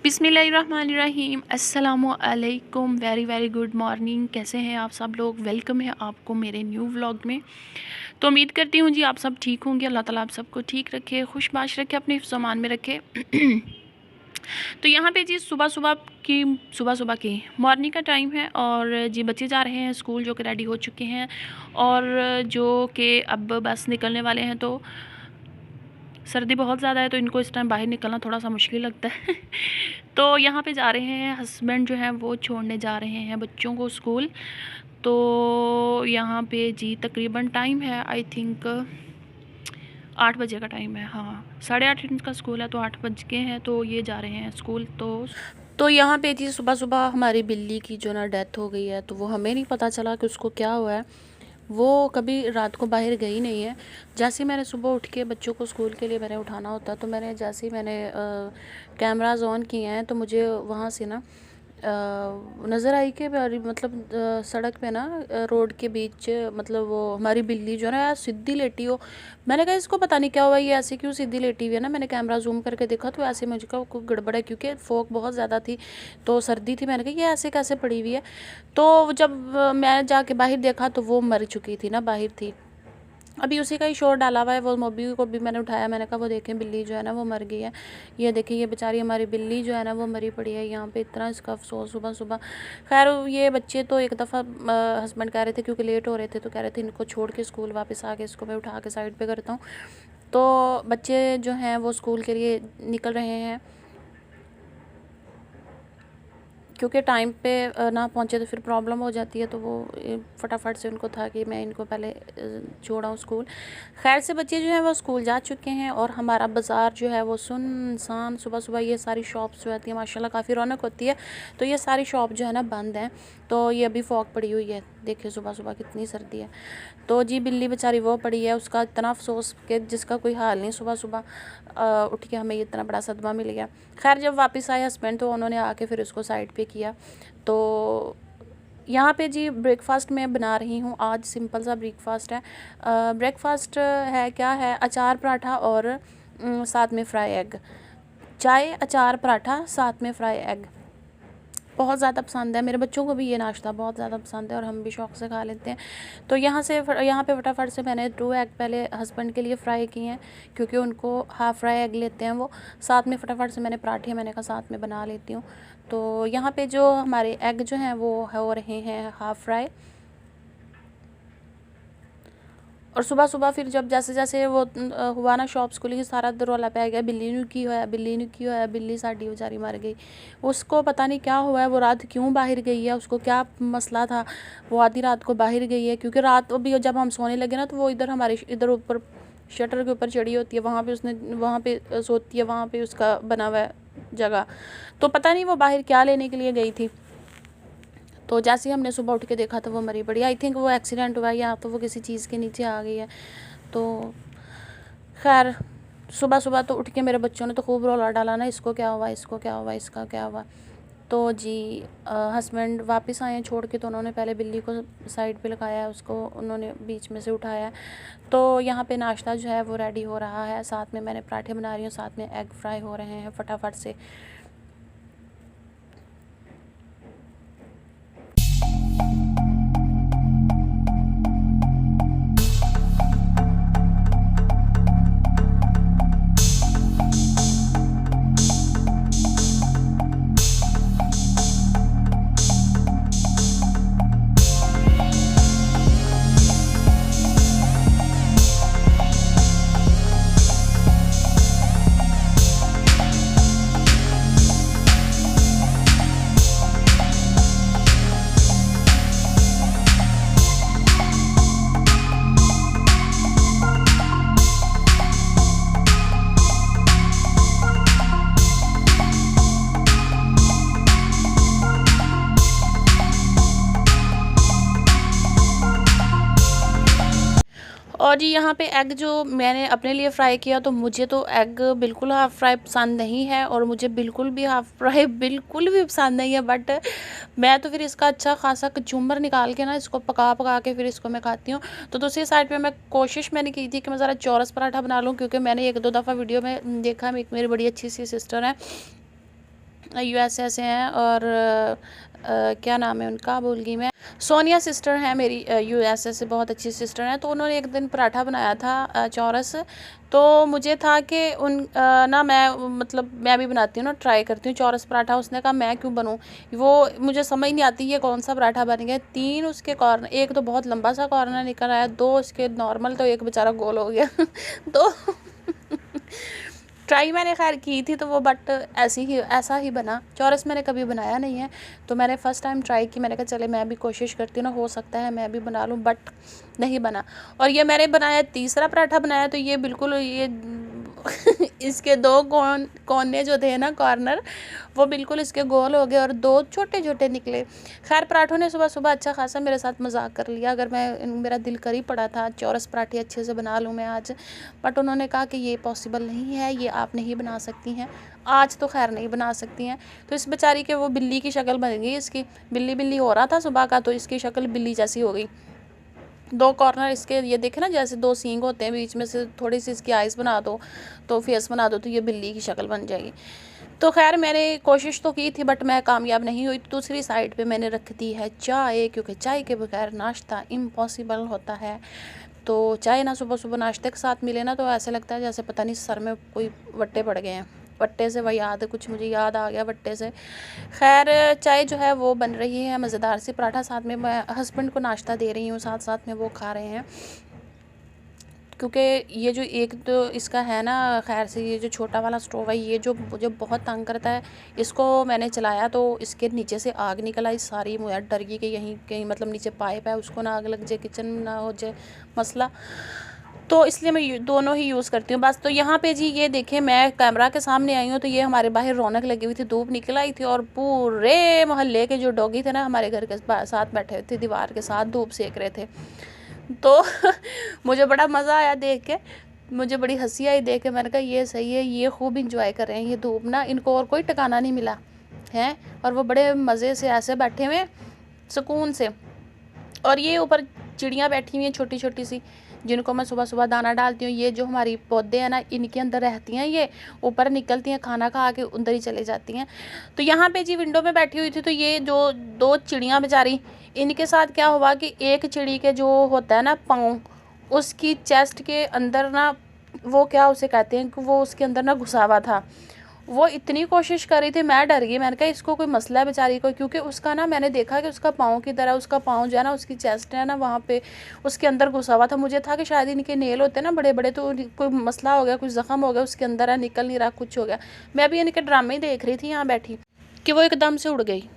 बिस्मिल्लाहिर्रहमानिर्रहीम अस्सलामुअलैकुम। Very good morning. कैसे हैं आप सब लोग? वेलकम है आपको मेरे न्यू व्लॉग में। तो उम्मीद करती हूँ जी आप सब ठीक होंगे। अल्लाह ताला आप सबको ठीक रखे, खुशबाश रखे, अपने सामान में रखे। तो यहाँ पे जी सुबह सुबह की मॉर्निंग का टाइम है और जी बच्चे जा रहे हैं स्कूल, जो कि रेडी हो चुके हैं और जो कि अब बस निकलने वाले हैं। तो सर्दी बहुत ज़्यादा है तो इनको इस टाइम बाहर निकलना थोड़ा सा मुश्किल लगता है। तो यहाँ पे जा रहे हैं हस्बैंड, जो हैं वो छोड़ने जा रहे हैं बच्चों को स्कूल। तो यहाँ पे जी तकरीबन टाइम है, आई थिंक 8 बजे का टाइम है। हाँ, 8:30 इनका स्कूल है तो 8 बज के हैं तो ये जा रहे हैं स्कूल। तो यहाँ पे जी सुबह सुबह हमारी बिल्ली की जो ना डेथ हो गई है, तो वो हमें नहीं पता चला कि उसको क्या हुआ है। वो कभी रात को बाहर गई नहीं है। जैसे ही मैंने सुबह उठ के बच्चों को स्कूल के लिए मैंने उठाना होता, तो जैसे ही मैंने कैमराज ऑन किए हैं तो मुझे वहाँ से ना नज़र आई कि मतलब सड़क पे ना रोड के बीच मतलब वो हमारी बिल्ली जो है ना यार सीधी लेटी हो। मैंने कहा इसको पता नहीं क्या हुआ, ये ऐसे क्यों सीधी लेटी हुई है ना। मैंने कैमरा जूम करके देखा तो ऐसे मुझे कहा कोई गड़बड़ है, क्योंकि फोक बहुत ज़्यादा थी तो सर्दी थी। मैंने कहा ये ऐसे कैसे पड़ी हुई है। तो जब मैं जाके बाहर देखा तो वो मर चुकी थी ना, बाहर थी। अभी उसी का ही शोर डाला हुआ है। वो मोबी को भी मैंने उठाया, मैंने कहा वो देखें बिल्ली जो है ना वो मर गई है। ये देखिए ये बेचारी हमारी बिल्ली जो है ना वो मरी पड़ी है यहाँ पे। इतना इसका अफसोस सुबह सुबह। खैर ये बच्चे तो एक दफ़ा हस्बैंड कह रहे थे, क्योंकि लेट हो रहे थे, तो कह रहे थे इनको छोड़ के स्कूल वापस आके इसको मैं उठा के साइड पर करता हूँ। तो बच्चे जो हैं वो स्कूल के लिए निकल रहे हैं, क्योंकि टाइम पे ना पहुँचे तो फिर प्रॉब्लम हो जाती है। तो वो फटाफट से उनको था कि मैं इनको पहले छोड़ाऊँ स्कूल। खैर से बच्चे जो हैं वो स्कूल जा चुके हैं और हमारा बाज़ार जो है वो सुनसान। सुबह सुबह ये सारी शॉप्स जो होती हैं माशाल्लाह काफ़ी रौनक होती है, तो ये सारी शॉप जो है ना बंद हैं। तो ये अभी फॉग पड़ी हुई है, देखिए सुबह सुबह कितनी सर्दी है। तो जी बिल्ली बेचारी वो पड़ी है, उसका इतना अफसोस कि जिसका कोई हाल नहीं। सुबह सुबह उठ के हमें इतना बड़ा सदमा मिल गया। खैर जब वापस आए हस्बैंड तो उन्होंने आके फिर उसको साइड पे किया। तो यहाँ पे जी ब्रेकफास्ट मैं बना रही हूँ। आज सिंपल सा ब्रेकफास्ट है। ब्रेकफास्ट है क्या है, अचार पराठा और साथ में फ्राई एग। चाय, अचार, पराठा, साथ में फ्राई एग बहुत ज़्यादा पसंद है मेरे बच्चों को भी। ये नाश्ता बहुत ज़्यादा पसंद है और हम भी शौक़ से खा लेते हैं। तो यहाँ पे फटाफट से मैंने 2 एग पहले हस्बैंड के लिए फ्राई किए हैं, क्योंकि उनको हाफ़ फ्राई एग लेते हैं वो। साथ में फटाफट से मैंने पराठे मैंने कहा साथ में बना लेती हूँ। तो यहाँ पे जो हमारे एग जो हैं वो हो रहे हैं हाफ़ फ्राई। और सुबह सुबह फिर जब जैसे जैसे वो हुआ ना शॉप्स खुली, सारा रौला पै गया बिल्ली नू की होया, बिल्ली नू की होया, बिल्ली साडी बेचारी मर गई। उसको पता नहीं क्या हुआ है, वो रात क्यों बाहर गई है, उसको क्या मसला था, वो आधी रात को बाहर गई है। क्योंकि रात भी जब हम सोने लगे ना तो वो हमारे इधर ऊपर शटर के ऊपर चढ़ी होती है, वहाँ पे सोती है, वहाँ पे उसका बना हुआ है जगह। तो पता नहीं वो बाहर क्या लेने के लिए गई थी। तो जैसे ही हमने सुबह उठ के देखा तो वो मरी पड़ी। आई थिंक वो एक्सीडेंट हुआ है या तो वो किसी चीज़ के नीचे आ गई है। तो खैर सुबह सुबह तो उठ के मेरे बच्चों ने तो खूब रौला डाला ना, इसको क्या हुआ, इसको क्या हुआ, इसका क्या हुआ। तो जी हस्बैंड वापस आए हैं छोड़ के, तो उन्होंने पहले बिल्ली को साइड पे लगाया, उसको उन्होंने बीच में से उठाया। तो यहाँ पे नाश्ता जो है वो रेडी हो रहा है। साथ में मैंने पराठे बना रही हूँ, साथ में एग फ्राई हो रहे हैं फटाफट से। और जी यहाँ पे एग जो मैंने अपने लिए फ़्राई किया, तो मुझे तो एग बिल्कुल हाफ़ फ्राई पसंद नहीं है और मुझे बिल्कुल भी हाफ़ फ्राई बिल्कुल भी पसंद नहीं है। बट मैं तो फिर इसका अच्छा खासा कचूमर निकाल के ना इसको पका पका के फिर इसको मैं खाती हूँ। तो दूसरी साइड पे मैं कोशिश मैंने की थी कि मैं ज़रा चौरस पराठा बना लूँ, क्योंकि मैंने 1-2 दफ़ा वीडियो में देखा, मेरी बड़ी अच्छी सी सिस्टर है यूएसए से हैं और क्या नाम है उनका भूल गई मैं। सोनिया सिस्टर हैं मेरी, यूएसए से बहुत अच्छी सिस्टर हैं। तो उन्होंने एक दिन पराठा बनाया था चौरस। तो मुझे था कि ना मैं मतलब मैं भी बनाती हूँ ना, ट्राई करती हूँ चौरस पराठा। उसने कहा मैं क्यों बनूँ, वो मुझे समझ नहीं आती ये कौन सा पराठा बन गया। 3 उसके कॉर्नर, एक तो बहुत लंबा सा कॉर्नर निकल आया, 2 उसके नॉर्मल, तो एक बेचारा गोल हो गया। तो ट्राई मैंने खैर की थी तो वो, बट ऐसा ही बना। चौरस मैंने कभी बनाया नहीं है, तो मैंने फ़र्स्ट टाइम ट्राई की। मैंने कहा चले मैं भी कोशिश करती हूँ ना, हो सकता है मैं भी बना लूँ, बट नहीं बना। और ये मैंने बनाया, तीसरा पराठा बनाया, तो ये बिल्कुल ये इसके 2 कोने जो थे ना, कॉर्नर, वो बिल्कुल इसके गोल हो गए और 2 छोटे छोटे निकले। खैर पराठों ने सुबह सुबह अच्छा खासा मेरे साथ मजाक कर लिया। अगर मेरा दिल कर ही पड़ा था चौरस पराठे अच्छे से बना लूँ मैं आज, बट उन्होंने कहा कि ये पॉसिबल नहीं है, ये आप नहीं बना सकती हैं आज, तो खैर नहीं बना सकती हैं। तो इस बेचारी के वो बिल्ली की शक्ल बन गई, इसकी बिल्ली बिल्ली हो रहा था सुबह का, तो इसकी शक्ल बिल्ली जैसी हो गई। 2 कॉर्नर इसके ये देखे ना, जैसे 2 सींग होते हैं, बीच में से थोड़ी सी इसकी आइज़ बना दो, तो फेस बना दो, तो ये बिल्ली की शक्ल बन जाएगी। तो खैर मैंने कोशिश तो की थी, बट मैं कामयाब नहीं हुई। दूसरी साइड पे मैंने रख दी है चाय, क्योंकि चाय के बगैर नाश्ता इम्पॉसिबल होता है। तो चाय ना सुबह सुबह नाश्ते के साथ मिले ना, तो ऐसे लगता है जैसे पता नहीं सर में कोई वट्टे पड़ गए हैं। वट्टे से वह याद, कुछ मुझे याद आ गया वट्टे से। खैर चाय जो है वो बन रही है, मज़ेदार सी पराठा, साथ में मैं हस्बैंड को नाश्ता दे रही हूँ, साथ साथ में वो खा रहे हैं। क्योंकि ये जो एक तो इसका है ना, खैर से ये जो छोटा वाला स्टोव है, ये जो मुझे बहुत तंग करता है, इसको मैंने चलाया तो इसके नीचे से आग निकल आई सारी। मुझे डर गई कि यहीं कहीं मतलब नीचे पाइप है, उसको ना आग लग जाए, किचन में ना हो जाए मसला। तो इसलिए मैं दोनों ही यूज़ करती हूँ बस। तो यहाँ पे जी ये देखें, मैं कैमरा के सामने आई हूँ, तो ये हमारे बाहर रौनक लगी हुई थी, धूप निकल आई थी, और पूरे मोहल्ले के जो डॉगी थे ना, हमारे घर के साथ बैठे हुए थे, दीवार के साथ धूप सेक रहे थे। तो मुझे बड़ा मज़ा आया देख के, मुझे बड़ी हंसी आई देख के। मैंने कहा ये सही है, ये खूब इंजॉय कर रहे हैं ये धूप ना, इनको और कोई ठिकाना नहीं मिला है, और वो बड़े मज़े से ऐसे बैठे हुए सुकून से। और ये ऊपर चिड़ियाँ बैठी हुई हैं छोटी छोटी सी, जिनको मैं सुबह सुबह दाना डालती हूँ। ये जो हमारी पौधे हैं ना, इनके अंदर रहती हैं, ये ऊपर निकलती हैं, खाना खा के अंदर ही चले जाती हैं। तो यहाँ पे जी विंडो में बैठी हुई थी, तो ये जो 2 चिड़ियाँ बेचारी, इनके साथ क्या हुआ कि एक चिड़ी के जो होता है ना पाँव, उसकी चेस्ट के अंदर ना, वो क्या उसे कहते हैं कि वो उसके अंदर ना घुसा हुआ था। वो इतनी कोशिश कर रही थी, मैं डर गई। मैंने कहा इसको कोई मसला है बेचारी को, क्योंकि उसका ना, मैंने देखा कि उसका पाँव की तरह, उसका पाँव जो है ना, उसकी चेस्ट है ना, वहाँ पे उसके अंदर घुसा हुआ था। मुझे था कि शायद इनके नेल होते हैं ना बड़े बड़े, तो कोई मसला हो गया, कुछ ज़ख्म हो गया उसके अंदर है, निकल नहीं रहा, कुछ हो गया। मैं भी इनके ड्रामे ही देख रही थी यहाँ बैठी, कि वो एकदम से उड़ गई।